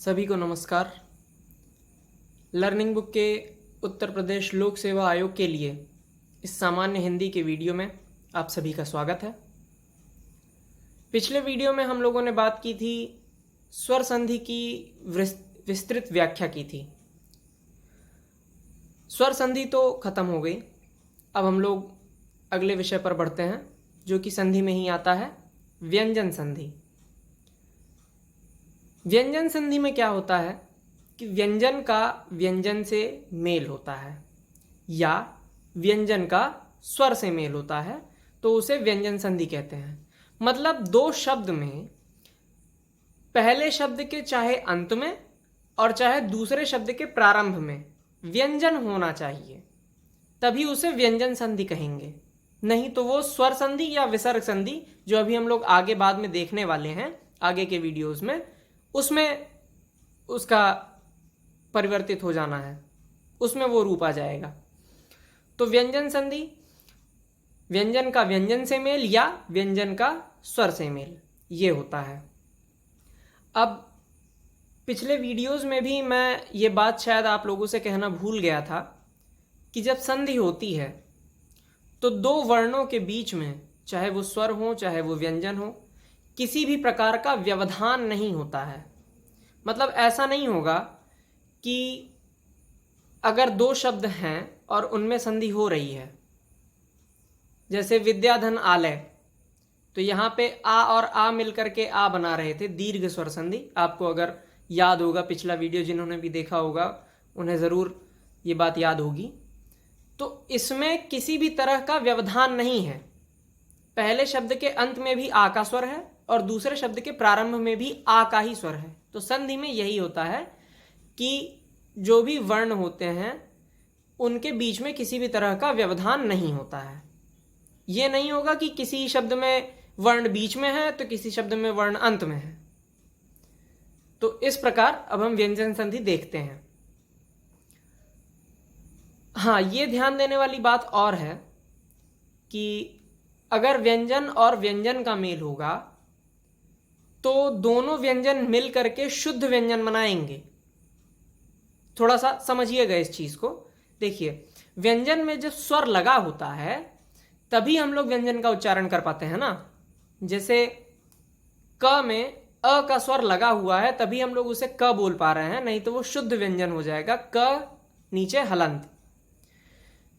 सभी को नमस्कार। लर्निंग बुक के उत्तर प्रदेश लोक सेवा आयोग के लिए इस सामान्य हिंदी के वीडियो में आप सभी का स्वागत है। पिछले वीडियो में हम लोगों ने बात की थी, स्वर संधि की विस्तृत व्याख्या की थी। स्वर संधि तो खत्म हो गई। अब हम लोग अगले विषय पर बढ़ते हैं, जो कि संधि में ही आता है, व्यंजन संधि। व्यंजन संधि में क्या होता है कि व्यंजन का व्यंजन से मेल होता है या व्यंजन का स्वर से मेल होता है, तो उसे व्यंजन संधि कहते हैं। मतलब दो शब्द में पहले शब्द के चाहे अंत में और चाहे दूसरे शब्द के प्रारंभ में व्यंजन होना चाहिए, तभी उसे व्यंजन संधि कहेंगे। नहीं तो वो स्वर संधि या विसर्ग संधि, जो अभी हम लोग आगे बाद में देखने वाले हैं आगे के वीडियोस में, उसमें उसका परिवर्तित हो जाना है, उसमें वो रूप आ जाएगा। तो व्यंजन संधि व्यंजन का व्यंजन से मेल या व्यंजन का स्वर से मेल, ये होता है। अब पिछले वीडियोस में भी मैं ये बात शायद आप लोगों से कहना भूल गया था कि जब संधि होती है तो दो वर्णों के बीच में, चाहे वो स्वर हो चाहे वो व्यंजन हो, किसी भी प्रकार का व्यवधान नहीं होता है। मतलब ऐसा नहीं होगा कि अगर दो शब्द हैं और उनमें संधि हो रही है, जैसे विद्याधन आलय, तो यहाँ पे आ और आ मिलकर के आ बना रहे थे, दीर्घ स्वर संधि। आपको अगर याद होगा, पिछला वीडियो जिन्होंने भी देखा होगा उन्हें ज़रूर ये बात याद होगी। तो इसमें किसी भी तरह का व्यवधान नहीं है। पहले शब्द के अंत में भी आ का स्वर है और दूसरे शब्द के प्रारंभ में भी आ का ही स्वर है। तो संधि में यही होता है कि जो भी वर्ण होते हैं उनके बीच में किसी भी तरह का व्यवधान नहीं होता है। ये नहीं होगा कि किसी शब्द में वर्ण बीच में है तो किसी शब्द में वर्ण अंत में है। तो इस प्रकार अब हम व्यंजन संधि देखते हैं। हाँ, ये ध्यान देने वाली बात और है कि अगर व्यंजन और व्यंजन का मेल होगा तो दोनों व्यंजन मिल करके शुद्ध व्यंजन बनाएंगे। थोड़ा सा समझिएगा इस चीज को। देखिए, व्यंजन में जब स्वर लगा होता है तभी हम लोग व्यंजन का उच्चारण कर पाते हैं ना। जैसे क में अ का स्वर लगा हुआ है तभी हम लोग उसे क बोल पा रहे हैं, नहीं तो वो शुद्ध व्यंजन हो जाएगा, क नीचे हलंत।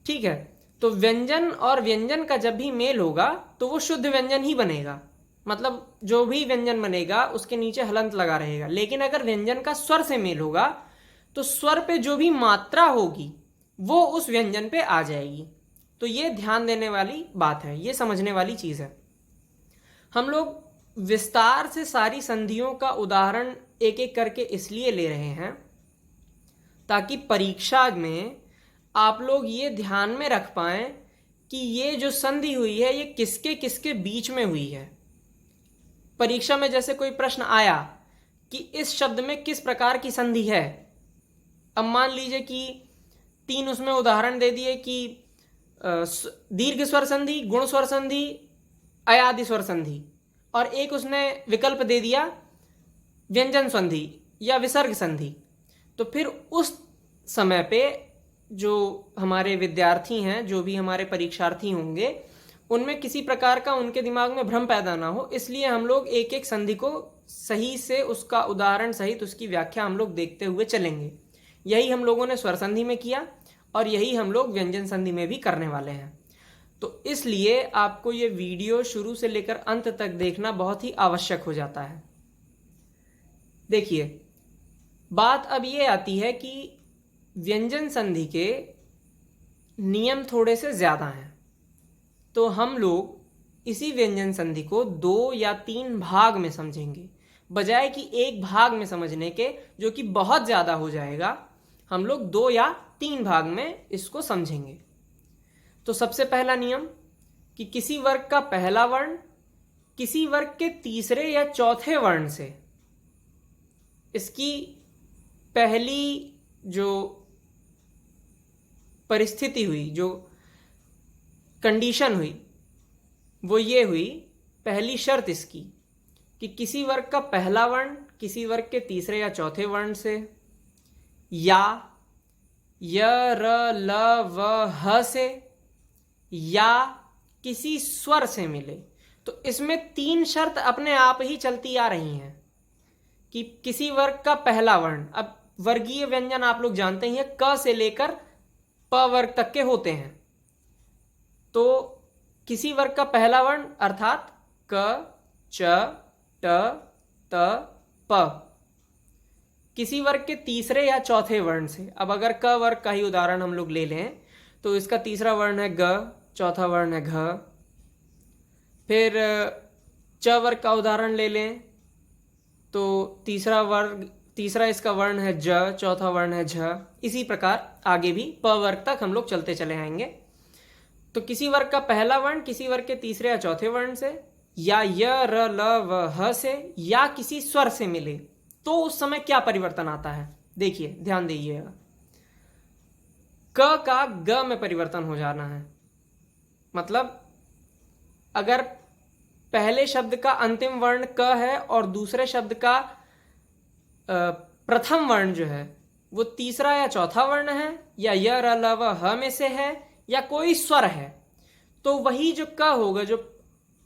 ठीक है, तो व्यंजन और व्यंजन का जब भी मेल होगा तो वो शुद्ध व्यंजन ही बनेगा। मतलब जो भी व्यंजन बनेगा उसके नीचे हलंत लगा रहेगा। लेकिन अगर व्यंजन का स्वर से मेल होगा तो स्वर पे जो भी मात्रा होगी वो उस व्यंजन पे आ जाएगी। तो ये ध्यान देने वाली बात है, ये समझने वाली चीज है। हम लोग विस्तार से सारी संधियों का उदाहरण एक एक करके इसलिए ले रहे हैं ताकि परीक्षा में आप लोग ये ध्यान में रख पाएं कि ये जो संधि हुई है ये किसके किसके बीच में हुई है। परीक्षा में जैसे कोई प्रश्न आया कि इस शब्द में किस प्रकार की संधि है, अब मान लीजिए कि 3 उसमें उदाहरण दे दिए कि दीर्घ स्वर संधि, गुण स्वर संधि, अयादि स्वर संधि, और एक उसने विकल्प दे दिया व्यंजन संधि या विसर्ग संधि। तो फिर उस समय पे जो हमारे विद्यार्थी हैं, जो भी हमारे परीक्षार्थी होंगे, उनमें किसी प्रकार का उनके दिमाग में भ्रम पैदा ना हो, इसलिए हम लोग एक एक संधि को सही से उसका उदाहरण सहित उसकी व्याख्या हम लोग देखते हुए चलेंगे। यही हम लोगों ने स्वर संधि में किया और यही हम लोग व्यंजन संधि में भी करने वाले हैं। तो इसलिए आपको ये वीडियो शुरू से लेकर अंत तक देखना बहुत ही आवश्यक हो जाता है। देखिए, बात अब ये आती है कि व्यंजन संधि के नियम थोड़े से ज्यादा हैं। तो हम लोग इसी व्यंजन संधि को 2 या 3 भाग में समझेंगे, बजाय कि एक भाग में समझने के, जो कि बहुत ज्यादा हो जाएगा। हम लोग 2 या 3 भाग में इसको समझेंगे। तो सबसे पहला नियम कि किसी वर्ग का पहला वर्ण किसी वर्ग के तीसरे या चौथे वर्ण से, इसकी पहली जो परिस्थिति हुई, जो कंडीशन हुई, वो ये हुई, पहली शर्त इसकी कि किसी वर्ग का पहला वर्ण किसी वर्ग के तीसरे या चौथे वर्ण से, या य र ल व ह से, या किसी स्वर से मिले। तो इसमें 3 शर्त अपने आप ही चलती आ रही हैं कि किसी वर्ग का पहला वर्ण, अब वर्गीय व्यंजन आप लोग जानते ही हैं, क से लेकर प वर्ग तक के होते हैं। तो किसी वर्ग का पहला वर्ण अर्थात क, च, ट, त, प, किसी वर्ग के तीसरे या चौथे वर्ण से। अब अगर क वर्ग का ही उदाहरण हम लोग ले लें तो इसका तीसरा वर्ण है ग, चौथा वर्ण है घ। फिर च वर्ग का उदाहरण ले लें तो तीसरा इसका वर्ण है ज, चौथा वर्ण है झ। इसी प्रकार आगे भी प वर्ग तक हम लोग चलते चले आएंगे। तो किसी वर्ग का पहला वर्ण किसी वर्ग के तीसरे या चौथे वर्ण से, या य र ल व ह से, या किसी स्वर से मिले, तो उस समय क्या परिवर्तन आता है? देखिए, ध्यान दीजिएगा। क का ग में परिवर्तन हो जाना है। मतलब अगर पहले शब्द का अंतिम वर्ण क है और दूसरे शब्द का प्रथम वर्ण जो है वो तीसरा या चौथा वर्ण है, या य र ल व ह में से है, या कोई स्वर है, तो वही जो क होगा, जो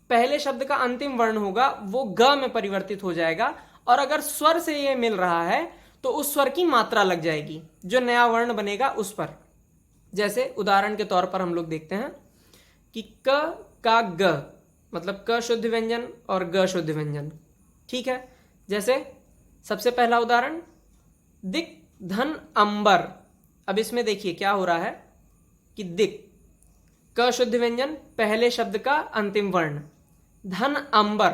पहले शब्द का अंतिम वर्ण होगा, वो ग में परिवर्तित हो जाएगा। और अगर स्वर से ये मिल रहा है तो उस स्वर की मात्रा लग जाएगी, जो नया वर्ण बनेगा उस पर। जैसे उदाहरण के तौर पर हम लोग देखते हैं कि क का ग, मतलब क शुद्ध व्यंजन और ग शुद्ध व्यंजन। ठीक है, जैसे सबसे पहला उदाहरण दिक धन अंबर। अब इसमें देखिए क्या हो रहा है कि दिक, क शुद्ध व्यंजन, पहले शब्द का अंतिम वर्ण, धन अंबर,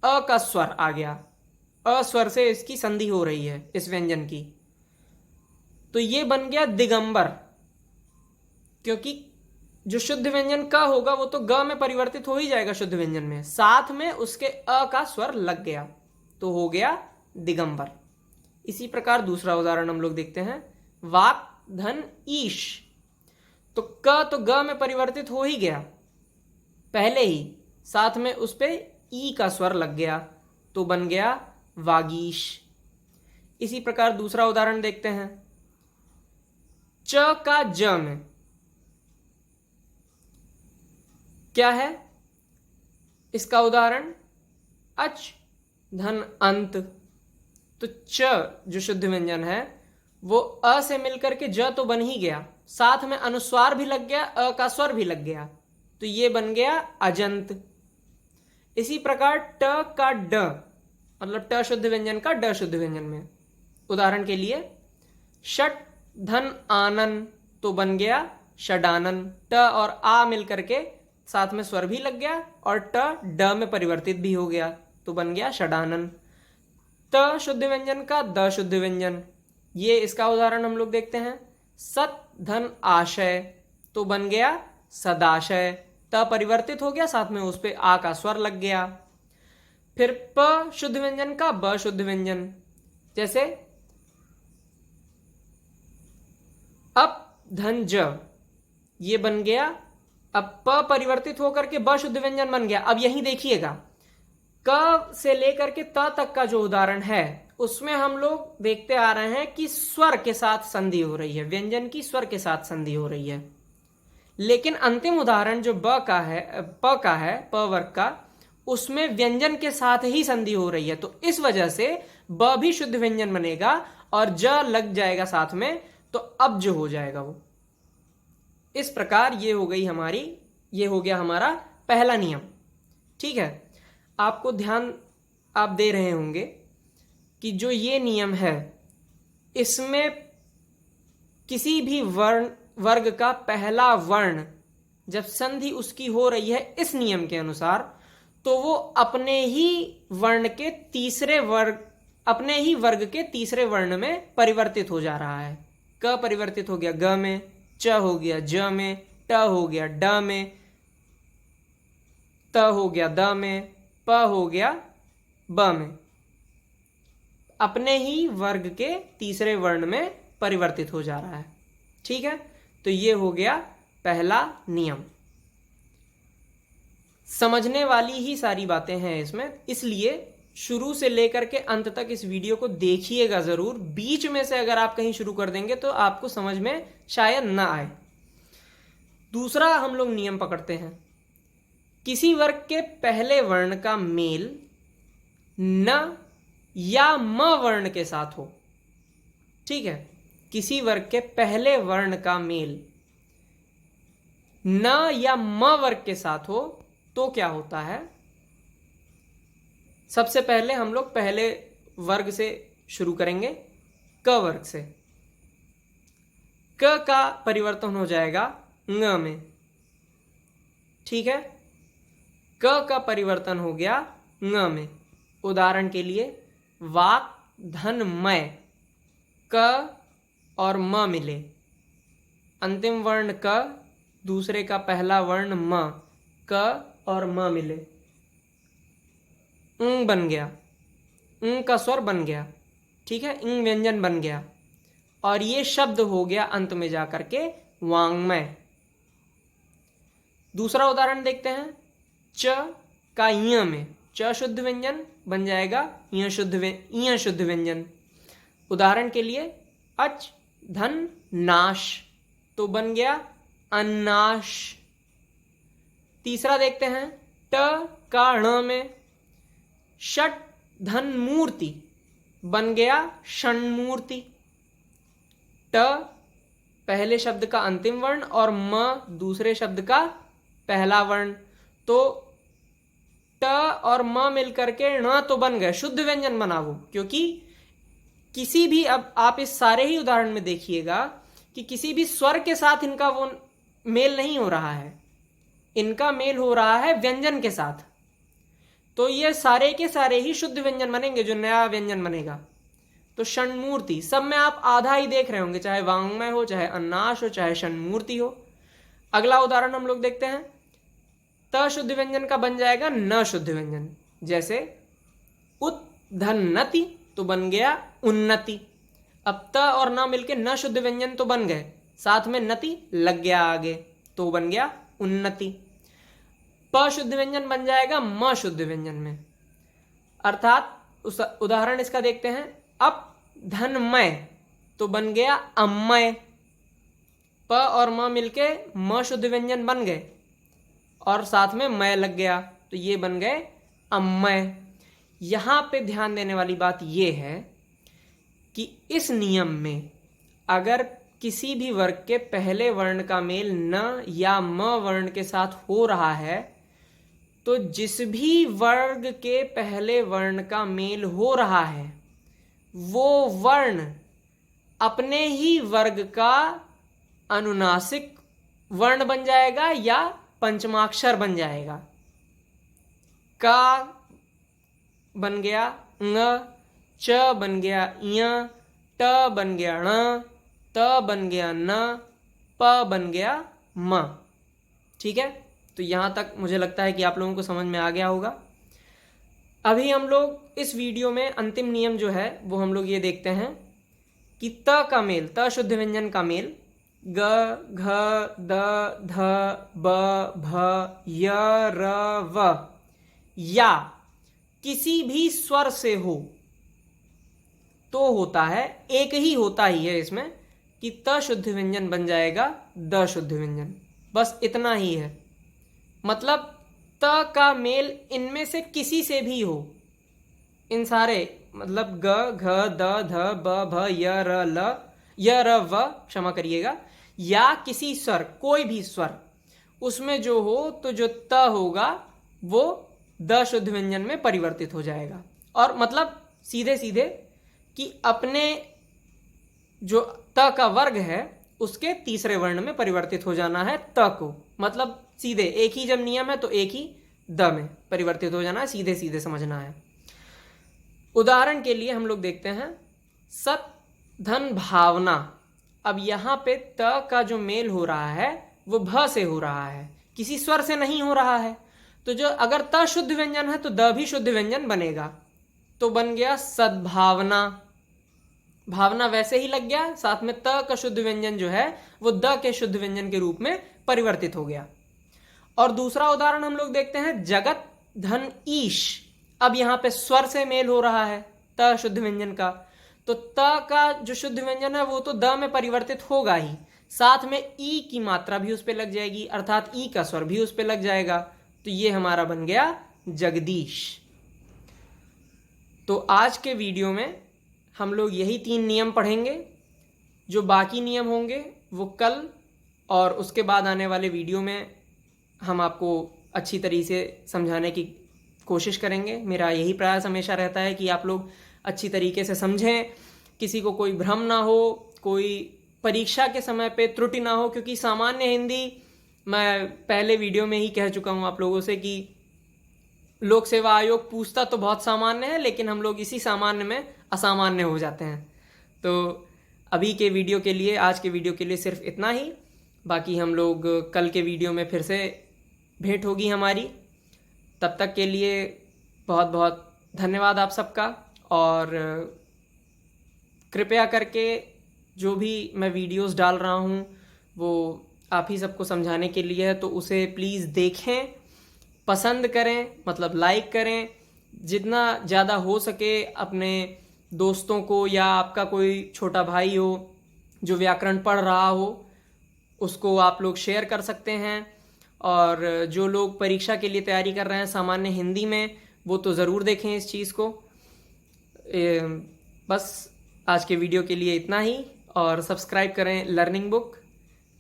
अ का स्वर आ गया, अ स्वर से इसकी संधि हो रही है इस व्यंजन की, तो ये बन गया दिगंबर। क्योंकि जो शुद्ध व्यंजन क होगा वो तो ग में परिवर्तित हो ही जाएगा शुद्ध व्यंजन में, साथ में उसके अ का स्वर लग गया, तो हो गया दिगंबर। इसी प्रकार दूसरा उदाहरण हम लोग देखते हैं, वाक धन ईश। तो क तो ग में परिवर्तित हो ही गया पहले ही, साथ में उस पे ई का स्वर लग गया, तो बन गया वागीश। इसी प्रकार दूसरा उदाहरण देखते हैं, च का ज में क्या है इसका उदाहरण, अच धन अंत। तो च जो शुद्ध व्यंजन है वो अ से मिलकर के ज तो बन ही गया, साथ में अनुस्वार भी लग गया, अ का स्वर भी लग गया, तो ये बन गया अजंत। इसी प्रकार ट का ड, मतलब ट शुद्ध व्यंजन का ड शुद्ध व्यंजन में, उदाहरण के लिए षट धन आनन, तो बन गया षडानन। ट और आ मिलकर के साथ में स्वर भी लग गया और ट ड में परिवर्तित भी हो गया, तो बन गया षडानन। त शुद्ध व्यंजन का द शुद्ध व्यंजन, ये इसका उदाहरण हम लोग देखते हैं, सत धन आशय, तो बन गया सदाशय। त परिवर्तित हो गया, साथ में उस पे आ का स्वर लग गया। फिर प शुद्ध व्यंजन का ब शुद्ध व्यंजन, जैसे अप धन ज, ये बन गया, अब प परिवर्तित होकर के ब शुद्ध व्यंजन बन गया। अब यही देखिएगा, क से लेकर के त तक का जो उदाहरण है उसमें हम लोग देखते आ रहे हैं कि स्वर के साथ संधि हो रही है, व्यंजन की स्वर के साथ संधि हो रही है। लेकिन अंतिम उदाहरण जो प का है, प वर्ग का, उसमें व्यंजन के साथ ही संधि हो रही है, तो इस वजह से ब भी शुद्ध व्यंजन बनेगा और ज लग जाएगा साथ में, तो अब जो हो जाएगा वो। इस प्रकार ये हो गया हमारा पहला नियम। ठीक है, आपको ध्यान आप दे रहे होंगे कि जो ये नियम है इसमें किसी भी वर्ग का पहला वर्ण जब संधि उसकी हो रही है इस नियम के अनुसार, तो वो अपने ही वर्ग के तीसरे वर्ण में परिवर्तित हो जा रहा है। क परिवर्तित हो गया ग में, च हो गया ज में, ट हो गया ड में, त हो गया द में, प हो गया ब में, अपने ही वर्ग के तीसरे वर्ण में परिवर्तित हो जा रहा है। ठीक है, तो ये हो गया पहला नियम। समझने वाली ही सारी बातें हैं इसमें, इसलिए शुरू से लेकर के अंत तक इस वीडियो को देखिएगा ज़रूर। बीच में से अगर आप कहीं शुरू कर देंगे तो आपको समझ में शायद ना आए। दूसरा हम लोग नियम पकड़ते हैं, किसी वर्ग के पहले वर्ण का मेल न या म वर्ण के साथ हो। ठीक है, किसी वर्ग के पहले वर्ण का मेल न या म वर्ग के साथ हो तो क्या होता है। सबसे पहले हम लोग पहले वर्ग से शुरू करेंगे, क वर्ग से। क का परिवर्तन हो जाएगा ङ में। ठीक है, क का परिवर्तन हो गया ङ में। उदाहरण के लिए वाक धन मय, क और म मिले, अंतिम वर्ण क, दूसरे का पहला वर्ण म, क और म मिले, ङ बन गया, ङ का स्वर बन गया। ठीक है, ङ व्यंजन बन गया और ये शब्द हो गया अंत में जाकर के वांग्मय। दूसरा उदाहरण देखते हैं, च का य में, च शुद्ध व्यंजन बन जाएगा य शुद्ध व्यंजन। उदाहरण के लिए अच धन नाश तो बन गया अन्नाश। तीसरा देखते हैं, ट का ण में, षट धन मूर्ति बन गया षण्मूर्ति। ट पहले शब्द का अंतिम वर्ण और म दूसरे शब्द का पहला वर्ण, तो ट और म मिलकर के ण तो बन गए, शुद्ध व्यंजन बना वो। क्योंकि किसी भी, अब आप इस सारे ही उदाहरण में देखिएगा कि किसी भी स्वर के साथ इनका वो मेल नहीं हो रहा है, इनका मेल हो रहा है व्यंजन के साथ। तो ये सारे के सारे ही शुद्ध व्यंजन बनेंगे, जो नया व्यंजन बनेगा। तो षण्मूर्ति, सब में आप आधा ही देख रहे होंगे, चाहे वांग्मय हो, चाहे अन्नाश हो, चाहे षण्मूर्ति हो। अगला उदाहरण हम लोग देखते हैं, त शुद्ध व्यंजन का बन जाएगा न शुद्ध व्यंजन। जैसे उत धन नति तो बन गया उन्नति। अब त और न मिलके न शुद्ध व्यंजन तो बन गए, साथ में नति लग गया आगे तो बन गया उन्नति। प शुद्ध व्यंजन बन जाएगा म शुद्ध व्यंजन में। अर्थात उस उदाहरण इसका देखते हैं, अप धनमय तो बन गया अम्मय। प और म मिलके म शुद्ध व्यंजन बन गए और साथ में मय लग गया तो ये बन गए अम्मय। यहां पे ध्यान देने वाली बात यह है कि इस नियम में अगर किसी भी वर्ग के पहले वर्ण का मेल न या म वर्ण के साथ हो रहा है, तो जिस भी वर्ग के पहले वर्ण का मेल हो रहा है वो वर्ण अपने ही वर्ग का अनुनासिक वर्ण बन जाएगा या पंचमाक्षर बन जाएगा। का बन गया ङ, च बन गया य, ट बन गया ण, त बन गया न, प बन गया म। ठीक है, तो यहां तक मुझे लगता है कि आप लोगों को समझ में आ गया होगा। अभी हम लोग इस वीडियो में अंतिम नियम जो है वो हम लोग ये देखते हैं कि त का मेल, त शुद्ध व्यंजन का मेल ग, घ, द, ध, ब, भ, य, र, व या किसी भी स्वर से हो तो होता है, एक ही होता ही है इसमें कि त शुद्ध व्यंजन बन जाएगा द शुद्ध व्यंजन। बस इतना ही है, मतलब त का मेल इनमें से किसी से भी हो, इन सारे मतलब ग, घ, द, ध, ब, भ, य, र, ल, य, र, व, क्षमा करिएगा, या किसी स्वर, कोई भी स्वर उसमें जो हो तो जो त होगा वो द शुद्ध व्यंजन में परिवर्तित हो जाएगा। और मतलब सीधे सीधे कि अपने जो त का वर्ग है उसके तीसरे वर्ण में परिवर्तित हो जाना है त को, मतलब सीधे एक ही जब नियम है तो एक ही द में परिवर्तित हो जाना है, सीधे सीधे समझना है। उदाहरण के लिए हम लोग देखते हैं सत धन भावना। अब यहां पे त का जो मेल हो रहा है वो भ से हो रहा है, किसी स्वर से नहीं हो रहा है। तो जो अगर त शुद्ध व्यंजन है तो द भी शुद्ध व्यंजन बनेगा, तो बन गया सद्भावना। भावना वैसे ही लग गया, साथ में त का शुद्ध व्यंजन जो है वो द के शुद्ध व्यंजन के रूप में परिवर्तित हो गया। और दूसरा उदाहरण हम लोग देखते हैं जगत धन ईश। अब यहाँ पे स्वर से मेल हो रहा है त शुद्ध व्यंजन का, तो त का जो शुद्ध व्यंजन है वो तो द में परिवर्तित होगा ही, साथ में ई की मात्रा भी उस पर लग जाएगी, अर्थात ई का स्वर भी उस पर लग जाएगा। तो ये हमारा बन गया जगदीश। तो आज के वीडियो में हम लोग यही 3 नियम पढ़ेंगे। जो बाकी नियम होंगे वो कल और उसके बाद आने वाले वीडियो में हम आपको अच्छी तरीके से समझाने की कोशिश करेंगे। मेरा यही प्रयास हमेशा रहता है कि आप लोग अच्छी तरीके से समझें, किसी को कोई भ्रम ना हो, कोई परीक्षा के समय पे त्रुटि ना हो, क्योंकि सामान्य हिंदी मैं पहले वीडियो में ही कह चुका हूँ आप लोगों से कि लोक सेवा आयोग पूछता तो बहुत सामान्य है, लेकिन हम लोग इसी सामान्य में असामान्य हो जाते हैं। तो अभी के वीडियो के लिए, आज के वीडियो के लिए सिर्फ इतना ही। बाकी हम लोग कल के वीडियो में फिर से भेंट होगी हमारी। तब तक के लिए बहुत बहुत धन्यवाद आप सबका, और कृपया करके जो भी मैं वीडियोस डाल रहा हूँ वो आप ही सबको समझाने के लिए है, तो उसे प्लीज़ देखें, पसंद करें, मतलब लाइक करें, जितना ज़्यादा हो सके अपने दोस्तों को, या आपका कोई छोटा भाई हो जो व्याकरण पढ़ रहा हो उसको आप लोग शेयर कर सकते हैं। और जो लोग परीक्षा के लिए तैयारी कर रहे हैं सामान्य हिंदी में, वो तो ज़रूर देखें इस चीज़ को। बस आज के वीडियो के लिए इतना ही, और सब्सक्राइब करें लर्निंग बुक।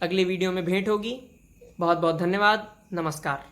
अगले वीडियो में भेंट होगी। बहुत बहुत धन्यवाद। नमस्कार।